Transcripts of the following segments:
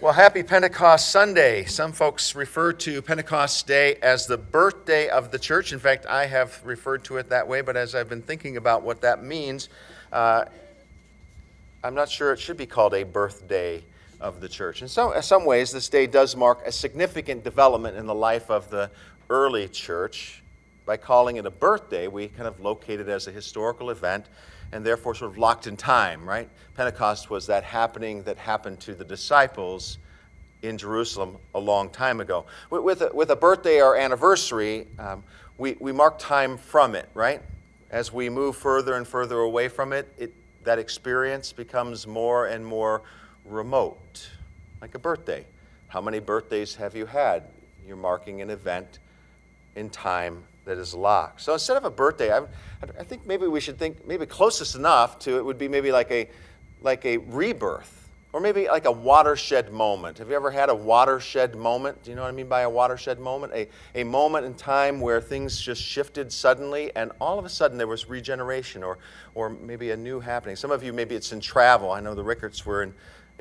Well, happy Pentecost Sunday. Some folks refer to Pentecost Day as the birthday of the church. In fact, I have referred to it that way, but as I've been thinking about what that means, I'm not sure it should be called a birthday of the church. In some ways, this day does mark a significant development in the life of the early church. By calling it a birthday, we kind of locate it as a historical event and therefore sort of locked in time, right? Pentecost was that happening that happened to the disciples in Jerusalem a long time ago. With a birthday or anniversary, we mark time from it, right? As we move further and further away from it, that experience becomes more and more remote, like a birthday. How many birthdays have you had? You're marking an event in time that is locked. So instead of a birthday, I think maybe we should think maybe closest enough to it would be maybe like a rebirth, or maybe like a watershed moment. Have you ever had a watershed moment? Do you know what I mean by a watershed moment? A moment in time where things just shifted suddenly, and all of a sudden there was regeneration, or maybe a new happening. Some of you, maybe it's in travel. I know the Rickards were in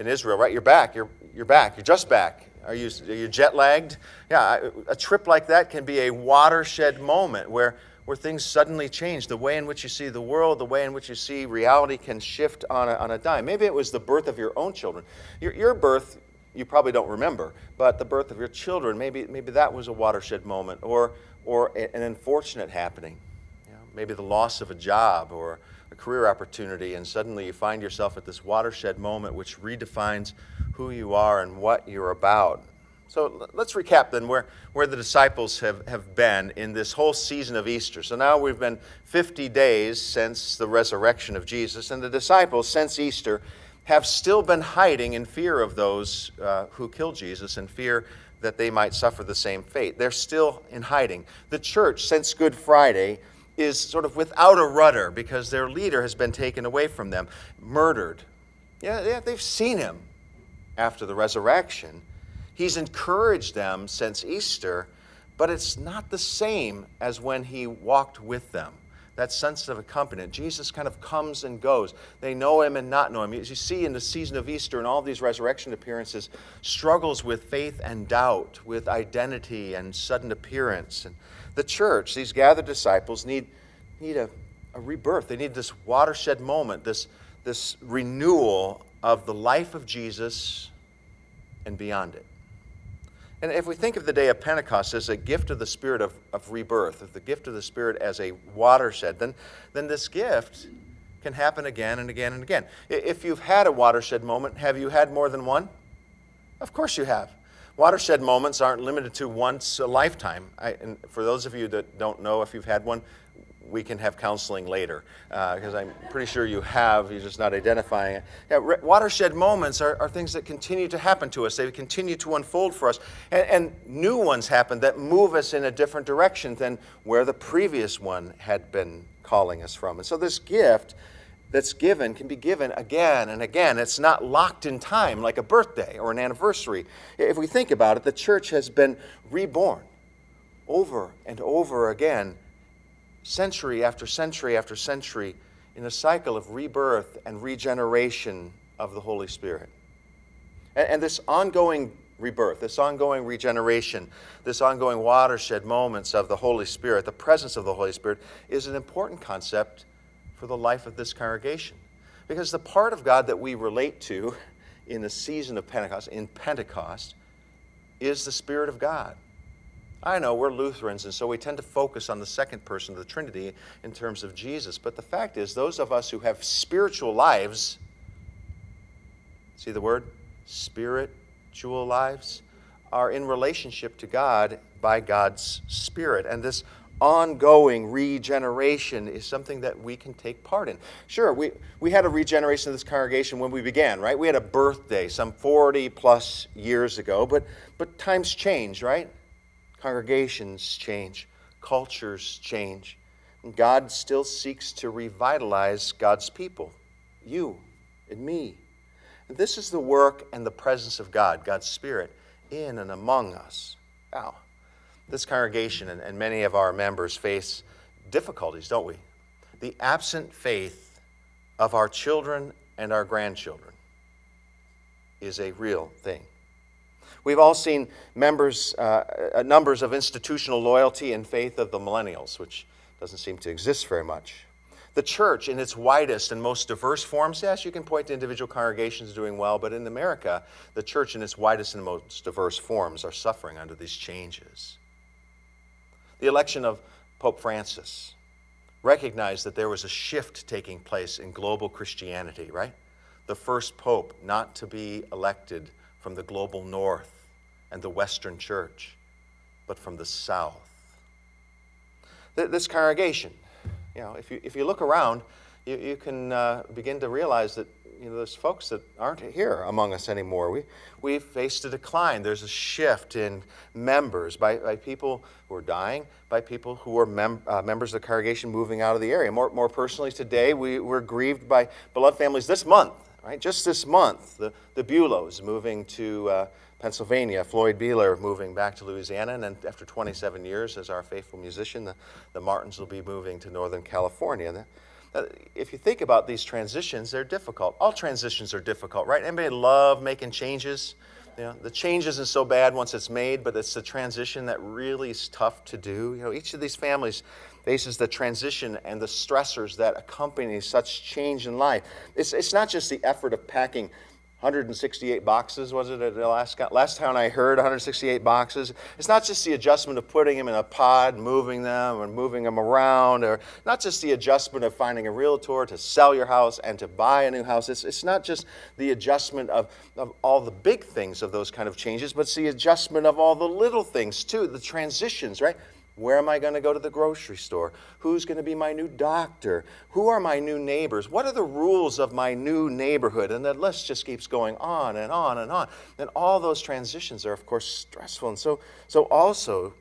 Israel, right? You're back. You're back. You're just back. Are you jet lagged? Yeah, a trip like that can be a watershed moment where things suddenly change. The way in which you see the world, the way in which you see reality can shift on a dime. Maybe it was the birth of your own children. Your birth, you probably don't remember, but the birth of your children, maybe that was a watershed moment, or an unfortunate happening. You know, maybe the loss of a job or a career opportunity, and suddenly you find yourself at this watershed moment which redefines who you are and what you're about. So let's recap then where the disciples have been in this whole season of Easter. So now we've been 50 days since the resurrection of Jesus, and the disciples since Easter have still been hiding in fear of those who killed Jesus, and fear that they might suffer the same fate. They're still in hiding. The church, since Good Friday, is sort of without a rudder because their leader has been taken away from them, murdered. Yeah, they've seen him after the resurrection. He's encouraged them since Easter, but it's not the same as when he walked with them. That sense of accompaniment. Jesus kind of comes and goes. They know him and not know him. As you see in the season of Easter and all these resurrection appearances, struggles with faith and doubt, with identity and sudden appearance. And the church, these gathered disciples, need a rebirth. They need this watershed moment, this renewal of the life of Jesus and beyond it. And if we think of the day of Pentecost as a gift of the Spirit of rebirth, of the gift of the Spirit as a watershed, then this gift can happen again and again and again. If you've had a watershed moment, have you had more than one? Of course you have. Watershed moments aren't limited to once a lifetime. And for those of you that don't know if you've had one, we can have counseling later, because I'm pretty sure you have, you're just not identifying it. Yeah, watershed moments are things that continue to happen to us. They continue to unfold for us. And new ones happen that move us in a different direction than where the previous one had been calling us from. And so this gift that's given can be given again and again. It's not locked in time like a birthday or an anniversary. If we think about it, the church has been reborn over and over again, century after century after century, in a cycle of rebirth and regeneration of the Holy Spirit. And this ongoing rebirth, this ongoing regeneration, this ongoing watershed moments of the Holy Spirit, the presence of the Holy Spirit, is an important concept for the life of this congregation. Because the part of God that we relate to in the season of Pentecost, in Pentecost, is the Spirit of God. I know we're Lutherans, and so we tend to focus on the second person of the Trinity in terms of Jesus. But the fact is, those of us who have spiritual lives, see the word? Spiritual lives, are in relationship to God by God's Spirit. And this ongoing regeneration is something that we can take part in. Sure, we had a regeneration of this congregation when we began, right? We had a birthday some 40 plus years ago, but times change, right? Congregations change, cultures change, and God still seeks to revitalize God's people, you and me. And this is the work and the presence of God, God's Spirit, in and among us. Now, this congregation and many of our members face difficulties, don't we? The absent faith of our children and our grandchildren is a real thing. We've all seen numbers of institutional loyalty and faith of the millennials, which doesn't seem to exist very much. The church in its widest and most diverse forms, yes, you can point to individual congregations doing well, but in America, the church in its widest and most diverse forms are suffering under these changes. The election of Pope Francis recognized that there was a shift taking place in global Christianity, right? The first pope not to be elected from the global north and the Western church, but from the south. This congregation, if you look around, you can begin to realize that there's folks that aren't here among us anymore. We've faced a decline. There's a shift in members by people who are dying, by people who are members of the congregation moving out of the area. More personally today, we're grieved by beloved families this month, right? Just this month, the Bulows moving to Pennsylvania, Floyd Beeler moving back to Louisiana, and then after 27 years as our faithful musician, the Martins will be moving to Northern California. If you think about these transitions, they're difficult. All transitions are difficult, right? Anybody love making changes? The change isn't so bad once it's made, but it's the transition that really is tough to do. Each of these families faces the transition and the stressors that accompany such change in life. It's not just the effort of packing 168 boxes, was it at the last time I heard, 168 boxes. It's not just the adjustment of putting them in a pod, moving them around, or not just the adjustment of finding a realtor to sell your house and to buy a new house. It's not just the adjustment of all the big things of those kind of changes, but it's the adjustment of all the little things too, the transitions, right? Where am I going to go to the grocery store? Who's going to be my new doctor? Who are my new neighbors? What are the rules of my new neighborhood? And the list just keeps going on and on and on. And all those transitions are, of course, stressful. And so also,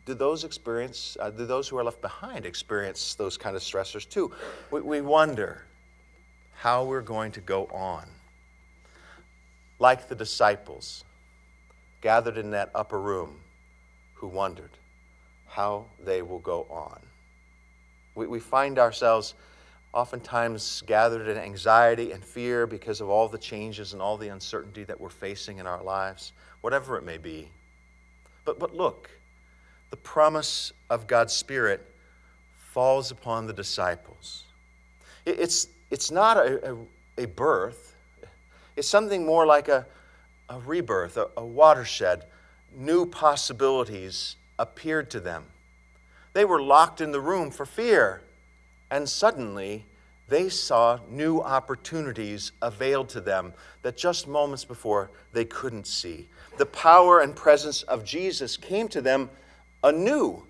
do those who are left behind experience those kind of stressors too? We wonder how we're going to go on. Like the disciples gathered in that upper room who wondered how they will go on. We find ourselves oftentimes gathered in anxiety and fear because of all the changes and all the uncertainty that we're facing in our lives, whatever it may be. But look, the promise of God's Spirit falls upon the disciples. It's not a birth. It's something more like a rebirth, a watershed. New possibilities appeared to them. They were locked in the room for fear, and suddenly they saw new opportunities availed to them that just moments before they couldn't see. The power and presence of Jesus came to them anew.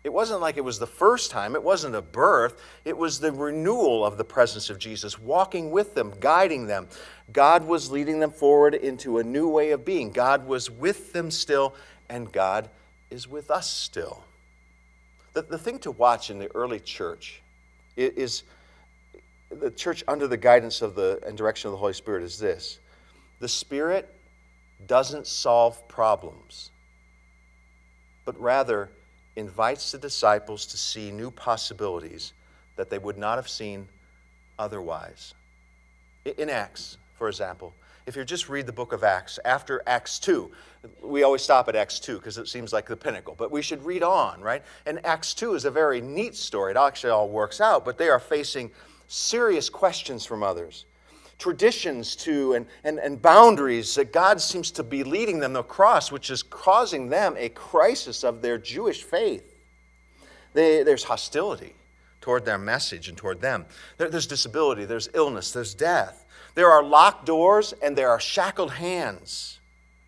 It wasn't like it was the first time. It wasn't a birth. It was the renewal of the presence of Jesus, walking with them, guiding them. God was leading them forward into a new way of being. God was with them still, and God is with us still. The thing to watch in the early church is the church under the guidance of and direction of the Holy Spirit is this. The Spirit doesn't solve problems, but rather invites the disciples to see new possibilities that they would not have seen otherwise. In Acts, for example, if you just read the book of Acts, after Acts 2, we always stop at Acts 2 because it seems like the pinnacle, but we should read on, right? And Acts 2 is a very neat story. It actually all works out, but they are facing serious questions from others. Traditions too, and boundaries that God seems to be leading them across, which is causing them a crisis of their Jewish faith. There's hostility toward their message and toward them. There's disability, there's illness, there's death. There are locked doors and there are shackled hands.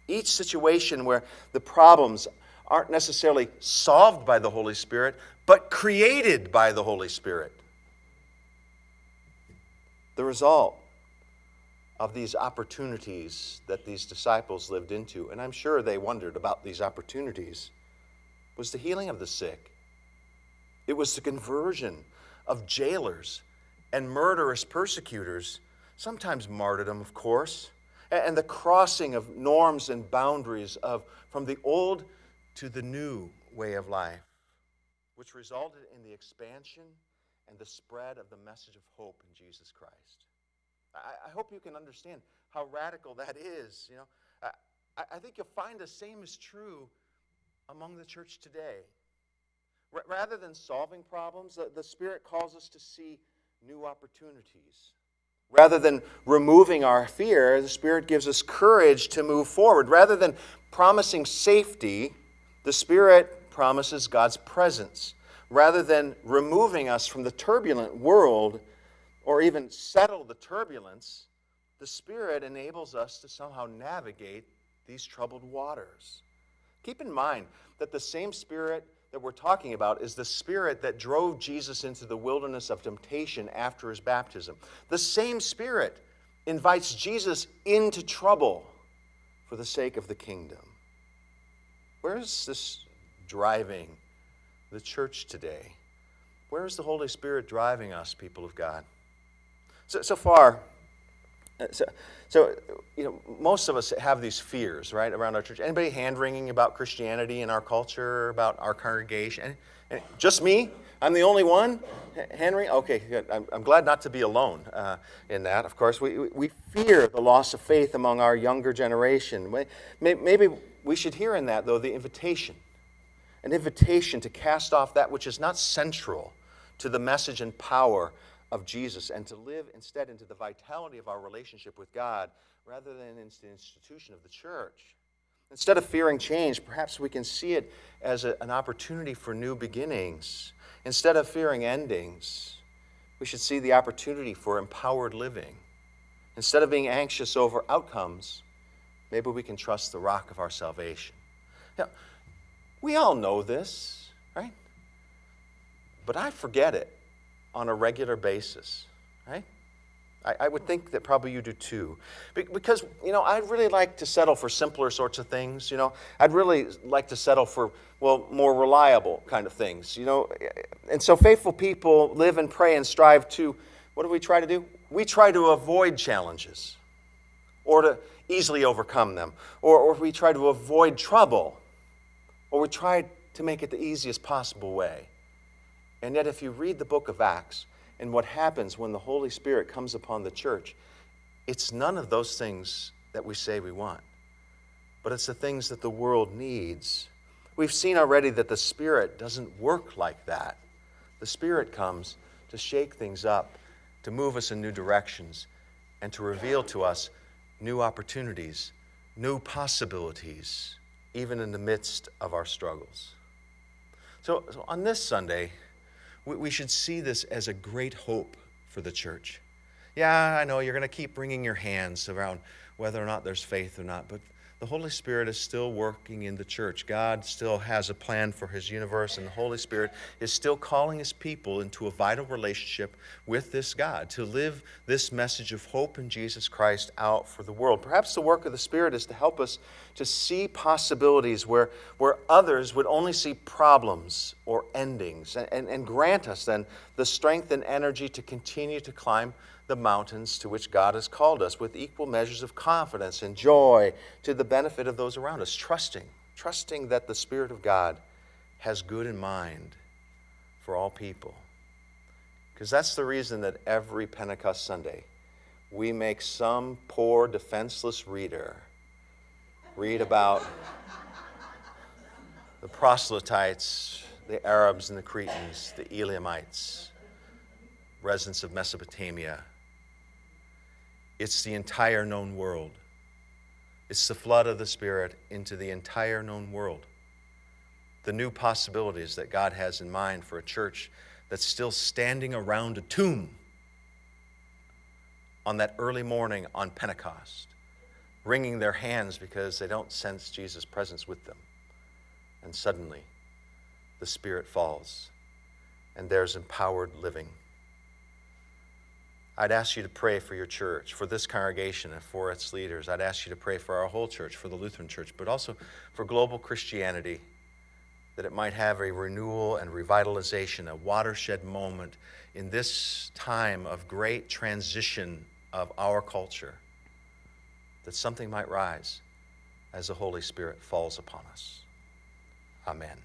Each situation where the problems aren't necessarily solved by the Holy Spirit, but created by the Holy Spirit. The result of these opportunities that these disciples lived into, and I'm sure they wondered about these opportunities, was the healing of the sick. It was the conversion of jailers and murderous persecutors, sometimes martyrdom, of course, and the crossing of norms and boundaries from the old to the new way of life, which resulted in the expansion and the spread of the message of hope in Jesus Christ. I hope you can understand how radical that is. I think you'll find the same is true among the church today. Rather than solving problems, the Spirit calls us to see new opportunities. Rather than removing our fear, the Spirit gives us courage to move forward. Rather than promising safety, the Spirit promises God's presence. Rather than removing us from the turbulent world or even settle the turbulence, the Spirit enables us to somehow navigate these troubled waters. Keep in mind that the same Spirit that we're talking about is the Spirit that drove Jesus into the wilderness of temptation after his baptism. The same Spirit invites Jesus into trouble for the sake of the kingdom. Where is this driving the church today? Where is the Holy Spirit driving us, people of God? So far, most of us have these fears, right, around our church. Anybody hand-wringing about Christianity in our culture, about our congregation? And just me? I'm the only one? Hand-wringing? Okay, good. I'm glad not to be alone in that, of course. We fear the loss of faith among our younger generation. Maybe we should hear in that, though, the invitation. An invitation to cast off that which is not central to the message and power of Jesus, and to live instead into the vitality of our relationship with God rather than into the institution of the church. Instead of fearing change, perhaps we can see it as an opportunity for new beginnings. Instead of fearing endings, we should see the opportunity for empowered living. Instead of being anxious over outcomes, maybe we can trust the rock of our salvation. Now, we all know this, right? But I forget it on a regular basis, right? I would think that probably you do too. Because, I'd really like to settle for simpler sorts of things, I'd really like to settle for, more reliable kind of things, And so faithful people live and pray and strive to, what do we try to do? We try to avoid challenges or to easily overcome them. Or we try to avoid trouble. Or we try to make it the easiest possible way. And yet if you read the book of Acts and what happens when the Holy Spirit comes upon the church, it's none of those things that we say we want, but it's the things that the world needs. We've seen already that the Spirit doesn't work like that. The Spirit comes to shake things up, to move us in new directions, and to reveal to us new opportunities, new possibilities, even in the midst of our struggles. So on this Sunday, we should see this as a great hope for the church. Yeah, I know you're going to keep wringing your hands around whether or not there's faith or not, but the Holy Spirit is still working in the church. God still has a plan for his universe, and the Holy Spirit is still calling his people into a vital relationship with this God, to live this message of hope in Jesus Christ out for the world. Perhaps the work of the Spirit is to help us to see possibilities where others would only see problems or endings, and grant us then the strength and energy to continue to climb the mountains to which God has called us with equal measures of confidence and joy to the benefit of those around us, trusting that the Spirit of God has good in mind for all people. Because that's the reason that every Pentecost Sunday we make some poor defenseless reader read about the proselytes, the Arabs and the Cretans, the Elamites, residents of Mesopotamia. It's the entire known world. It's the flood of the Spirit into the entire known world. The new possibilities that God has in mind for a church that's still standing around a tomb on that early morning on Pentecost, wringing their hands because they don't sense Jesus' presence with them. And suddenly, the Spirit falls, and there's empowered living. I'd ask you to pray for your church, for this congregation and for its leaders. I'd ask you to pray for our whole church, for the Lutheran Church, but also for global Christianity, that it might have a renewal and revitalization, a watershed moment in this time of great transition of our culture, that something might rise as the Holy Spirit falls upon us. Amen.